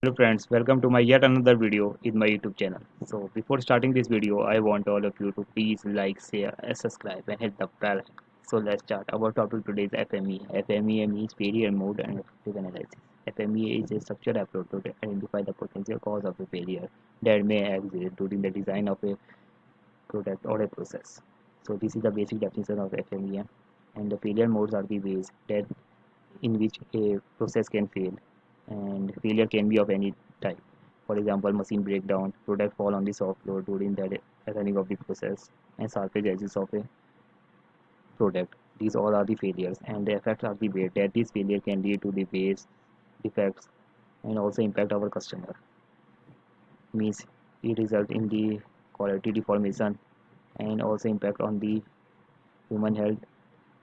Hello friends, welcome to my yet another video in my YouTube channel. So before starting this video, I want all of you to please like, share, and subscribe and hit the bell icon. So let's start. Our topic today is FMEA. FMEA means failure mode and effective analysis. FMEA is a structured approach to identify the potential cause of a failure that may exist during the design of a product or a process. So this is the basic definition of FMEA, and the failure modes are the ways that in which a process can fail, and failure can be of any type. For example, machine breakdown, product fall on the shop floor during the running of the process, and salvage edges of a product. These all are the failures, and the effects are the way that this failure can lead to the waste, defects, and also impact our customer. Means it result in the quality deformation and also impact on the human health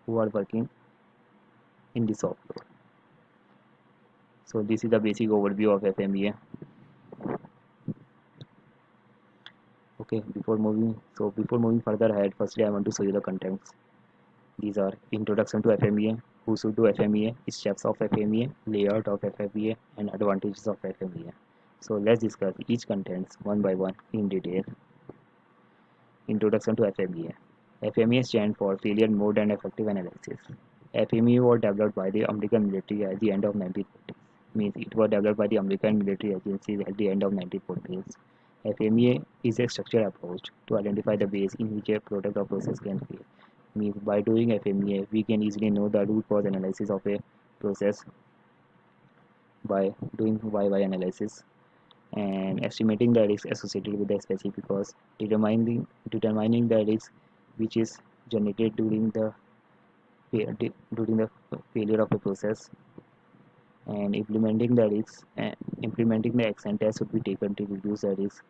who are working in the shop floor. So this is the basic overview of FMEA. Okay, before moving further ahead, firstly I want to show you the contents. These are introduction to FMEA, who should do FMEA, steps of FMEA, layout of FMEA, and advantages of FMEA. So let's discuss each contents one by one in detail. Introduction to FMEA. FMEA stands for Failure Mode and Effective Analysis. FMEA was developed by the American military at the end of 1940s. Means it was developed by the American military agencies at the end of 1940s. FMEA is a structured approach to identify the ways in which a product or process can fail. Means by doing FMEA, we can easily know the root cause analysis of a process by doing YY analysis and estimating the risk associated with the specific cause, determining the risk which is generated during the failure of a process, and implementing the action tests should be taken to reduce the risk.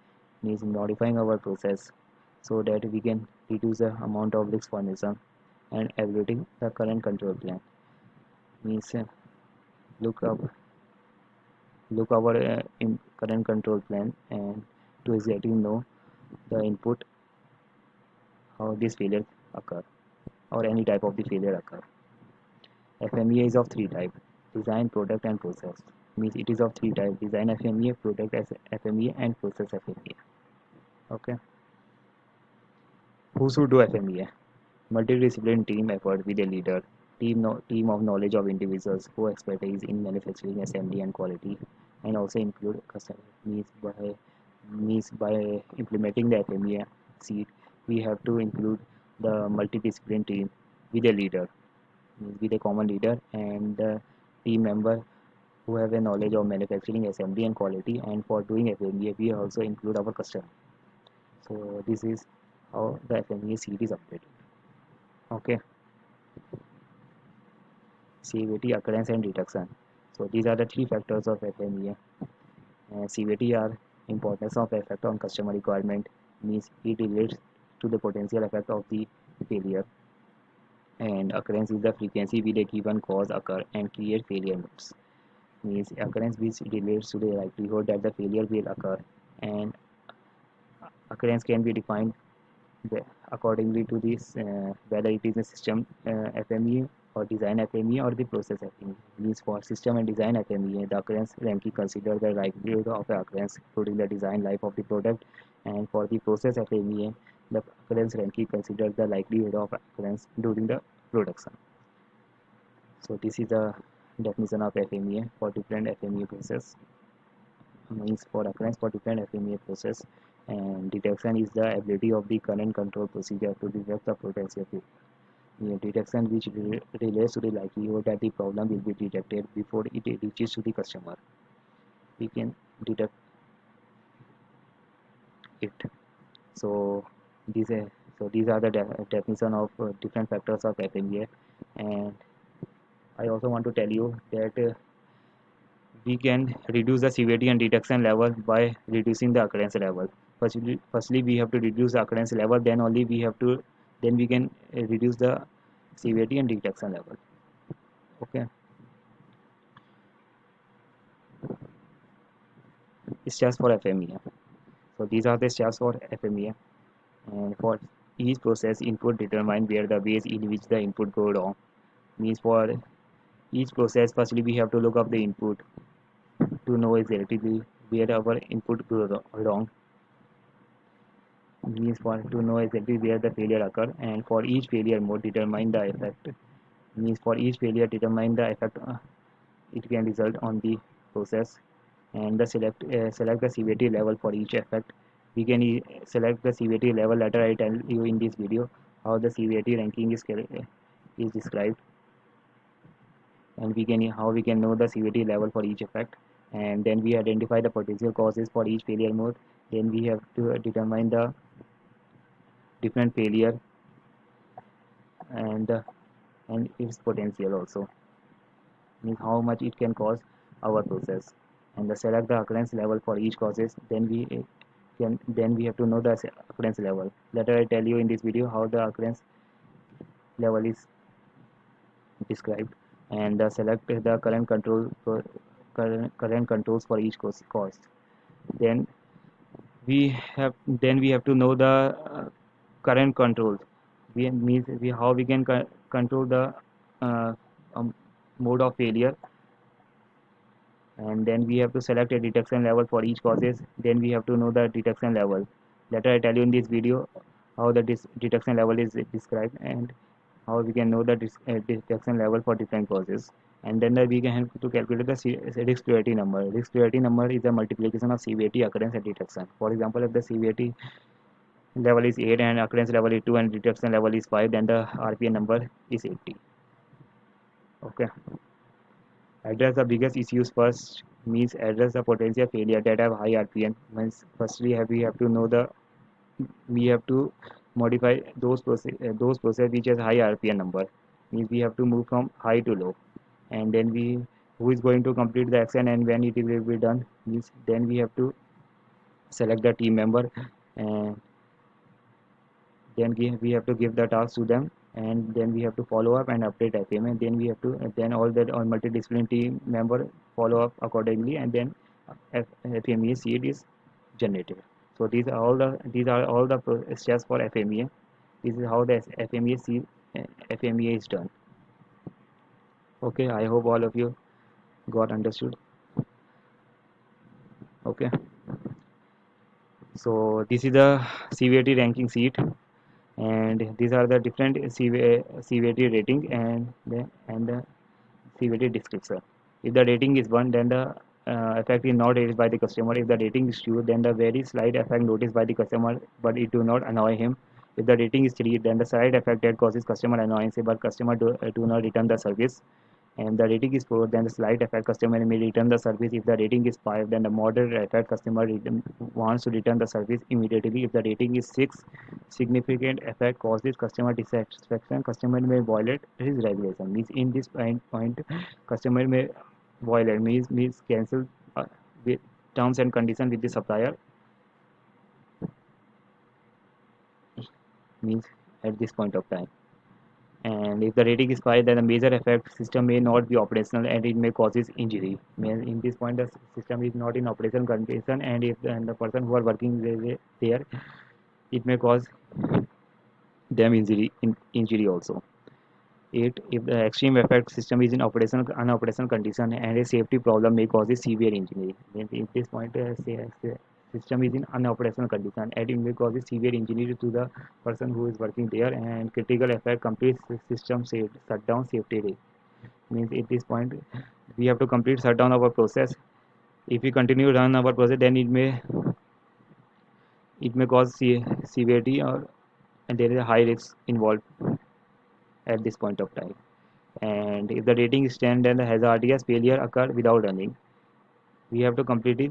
Means modifying our process so that we can reduce the amount of risk formation, and evaluating the current control plan. Means look up look our in current control plan and to exactly know the input how this failure occur or any type of the failure occur. FMEA is of three types: design, product, and process. Means it is of three types: design FMEA, product FMEA, and process FMEA. Okay. Who should do FMEA? Multidisciplinary team effort with a leader, team of knowledge of individuals who expertise in manufacturing, assembly, and quality, and also include customer. Means by implementing the FMEA seat, we have to include the multidisciplinary team with a leader, means with a common leader and the team member who have a knowledge of manufacturing, assembly, and quality. And for doing FMEA, we also include our customer. So this is how the FMEA seat is updated. Okay. CVT, occurrence, and detection. So these are the three factors of FMEA. CVT are importance of effect on customer requirement, means it relates to the potential effect of the failure, and occurrence is the frequency with a given cause occur and create failure modes. Means occurrence which relates to the likelihood that the failure will occur, and occurrence can be defined accordingly to this whether it is a system FMEA or design FMEA or the process FMEA. Means for system and design FMEA, the occurrence ranking consider the likelihood of the occurrence during the design life of the product, and for the process FMEA, the occurrence ranking considers the likelihood of occurrence during the production. So this is the definition of FMEA for different FMEA process. Means for occurrence for different FMEA process, and detection is the ability of the current control procedure to detect the potential failure. Detection which relates to the likelihood that the problem will be detected before it reaches to the customer. We can detect it. So these are the definition of different factors of FMEA. And I also want to tell you that we can reduce the severity and detection level by reducing the occurrence level. Firstly we have to reduce the occurrence level, then we can reduce the severity and detection level. Okay. Steps for FMEA. So these are the steps for FMEA, and for each process input determine where the ways in which the input go wrong. Means for each process, firstly we have to look up the input to know exactly where our input go wrong. Means for to know exactly where the failure occur, and for each failure mode determine the effect. Means for each failure determine the effect it can result on the process, and the select the severity level for each effect. We can select the severity level. Later I tell you in this video how the severity ranking is described, and we can how we can know the severity level for each effect. And then we identify the potential causes for each failure mode. Then we have to determine the different failure and and its potential also, means how much it can cause our process, and the select the occurrence level for each causes. Then we have to know the occurrence level. Later I tell you in this video how the occurrence level is described, and select the current controls for each cause. Then we have to know the current controls. We means how we can control the uh, um, mode of failure. And then we have to select a detection level for each causes. Then we have to know the detection level. Later I tell you in this video how the detection level is described, and how we can know the detection level for different causes. And then we can help to calculate the risk priority number. Risk priority number is a multiplication of severity, occurrence, and detection. For example, if the severity level is 8 and occurrence level is 2 and detection level is 5, then the RPN number is 80. Okay. Address the biggest issues first, means address the potential failure that have high RPN. Means firstly we have to know the we have to modify those process which has high RPN number. Means we have to move from high to low. And then we who is going to complete the action and when it will be done. Means then we have to select the team member, and then we have to give the task to them, and then we have to follow up and update FMA. Then we have to then all that all multidisciplinary team member follow up accordingly, and then FMEA seed is generated. So these are all the steps for FMEA. This is how the FMEA seed FMEA is done. Okay, I hope all of you got understood. Okay, so this is the severity ranking sheet, and these are the different severity rating and the severity description. If the rating is 1, then the effect is not raised by the customer. If the rating is 2, then the very slight effect noticed by the customer, but it do not annoy him. If the rating is 3, then the slight effect that causes customer annoyance, but customer do not return the service. And the rating is 4, then the slight effect customer may return the service. If the rating is 5, then the moderate effect customer wants to return the service immediately. If the rating is 6, significant effect causes customer dissatisfaction, customer may violate his regulation. Means in this point customer may violate means cancel with terms and conditions with the supplier. Means at this point of time. And if the rating is 5, then the major effect system may not be operational and it may causes injury. In this point the system is not in operational condition, and if the person who are working there, it may cause them injury also. 8, if the extreme effect system is in unoperational condition and a safety problem may cause a severe injury. Then at this point system is in unoperational condition and it may cause a severe injury to the person who is working there, and critical effect complete system shutdown safety rate. Means at this point we have to complete shutdown of our process. If we continue run our process, then it may cause severity, or and there is a high risk involved at this point of time. And if the rating is 10, then the hazardous failure occur without running. We have to completely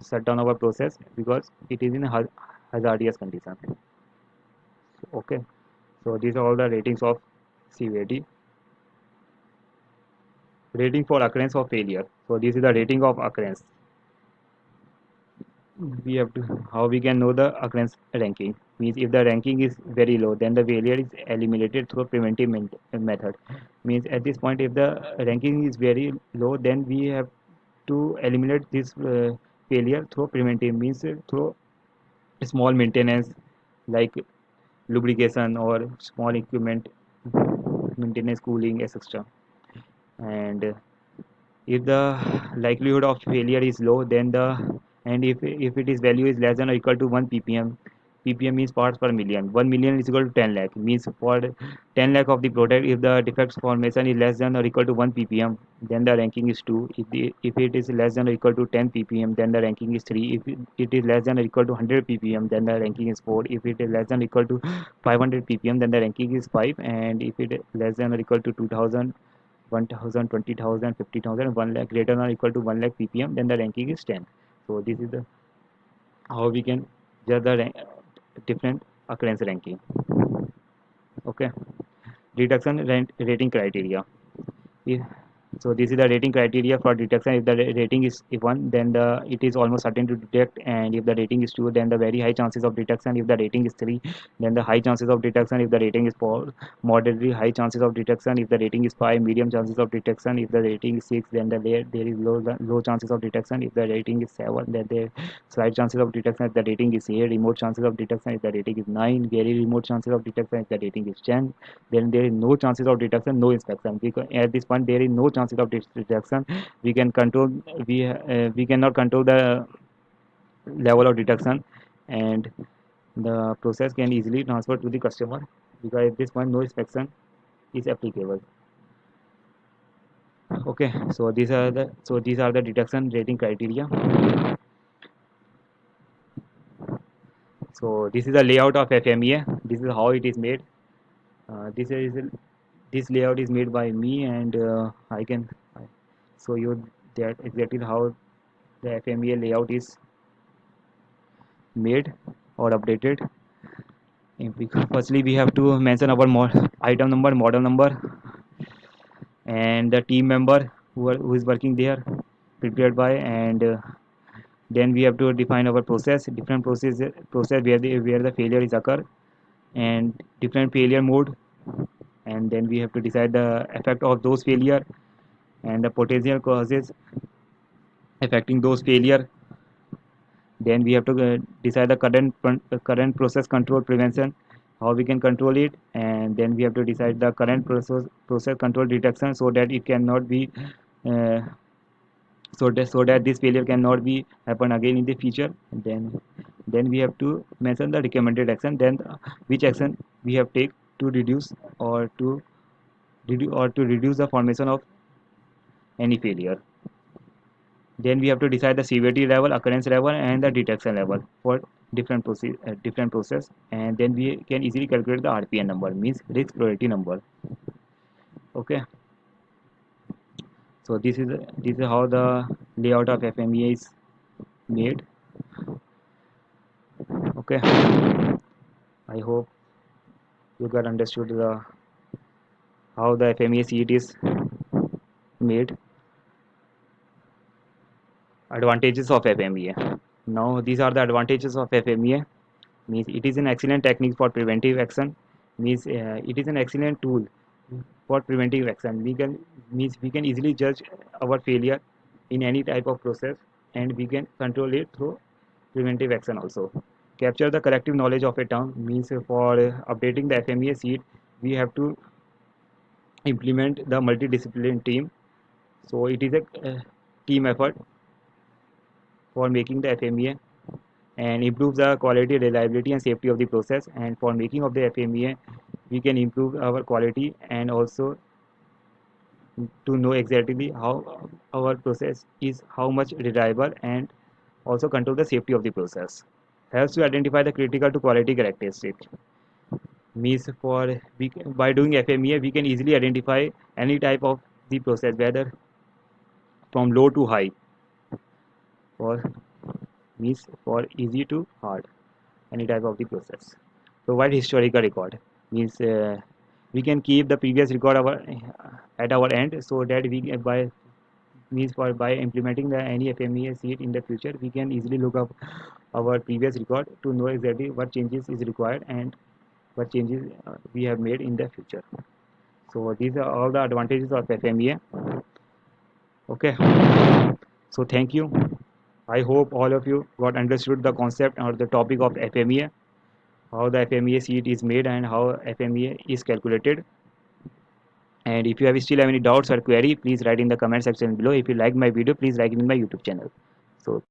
shut down our process because it is in a hazardous condition. Okay, so these are all the ratings of severity. Rating for occurrence of failure. So this is the rating of occurrence. We have to how we can know the occurrence ranking. Means if the ranking is very low, then the failure is eliminated through preventive method. Means at this point if the ranking is very low, then we have to eliminate this failure through preventive, means through small maintenance like lubrication or small equipment maintenance, cooling, etc. And If the likelihood of failure is low, then the and if it is value is less than or equal to 1 ppm. ppm means parts per million. 1 million is equal to 10 lakh, means for 10 lakh of the product, if the defects formation is less than or equal to 1 ppm, then the ranking is 2. If it is less than or equal to 10 ppm, then the ranking is 3. If it is less than or equal to 100 ppm, then the ranking is 4. If it is less than or equal to 500 ppm, then the ranking is 5. And if it is less than or equal to 2000, 1000, 20,000, 50,000, 1 lakh, greater than or equal to 1 lakh ppm, then the ranking is 10. So this is the how we can judge the different occurrence ranking. Okay, deduction rating criteria. If, so this is the rating criteria for detection. If the rating is if 1, then it is almost certain to detect, and if the rating is 2, then the very high chances of detection. If the rating is 3, then the high chances of detection. If the rating is 4, moderately high chances of detection. If the rating is 5, medium chances of detection. If the rating is 6, then there is low chances of detection. If the rating is 7, then there slight chances of detection. If the rating is 8, remote chances of detection. If the rating is 9, very remote chances of detection. If the rating is 10, then there is no chances of detection, no inspection. Because at this point there is no chances of detection. We can control, we cannot control the level of detection, and the process can easily transfer to the customer, because at this point no inspection is applicable. Okay, so these are the detection rating criteria. So this is the layout of FMEA. This is how it is made. This is this layout is made by me, and I can show you that exactly how the FMEA layout is made or updated. Firstly, we have to mention our item number, model number, and the team member who is working there, prepared by, and then we have to define our process, different process where the failure is occur, and different failure mode, and then we have to decide the effect of those failure and the potential causes affecting those failure. Then we have to decide the current process control prevention, how we can control it, and then we have to decide the current process control detection, so that it cannot be uh, so that this failure cannot be happen again in the future. Then we have to mention the recommended action, then which action we have take to reduce or to reduce the formation of any failure. Then we have to decide the severity level, occurrence level, and the detection level for different process. And then we can easily calculate the RPN number, means risk priority number. Okay, so this is how the layout of FMEA is made. Okay, I hope you got understood the how the FMEA sheet is made. Advantages of FMEA. Now these are the advantages of FMEA. Means it is an excellent technique for preventive action. Means it is an excellent tool for preventive action. We can easily judge our failure in any type of process, and we can control it through preventive action also. Capture the collective knowledge of a town. Means for updating the FMEA sheet, we have to implement the multidisciplinary team. So it is a team effort for making the FMEA, and improve the quality, reliability, and safety of the process. And for making of the FMEA, we can improve our quality, and also to know exactly how our process is how much reliable, and also control the safety of the process. Helps to identify the critical to quality characteristics. Means by doing FMEA, we can easily identify any type of the process, whether from low to high, or means for easy to hard, any type of the process. Provide historical record. Means we can keep the previous record at our end, so that we by means for by implementing the any FMEA sheet in the future, we can easily look up our previous record to know exactly what changes is required, and what changes we have made in the future. So these are all the advantages of FMEA. Okay, so thank you. I hope all of you got understood the concept or the topic of FMEA, how the FMEA sheet is made, and how FMEA is calculated. And if you have still have any doubts or query, please write in the comment section below. If you like my video, please like it in my YouTube channel. So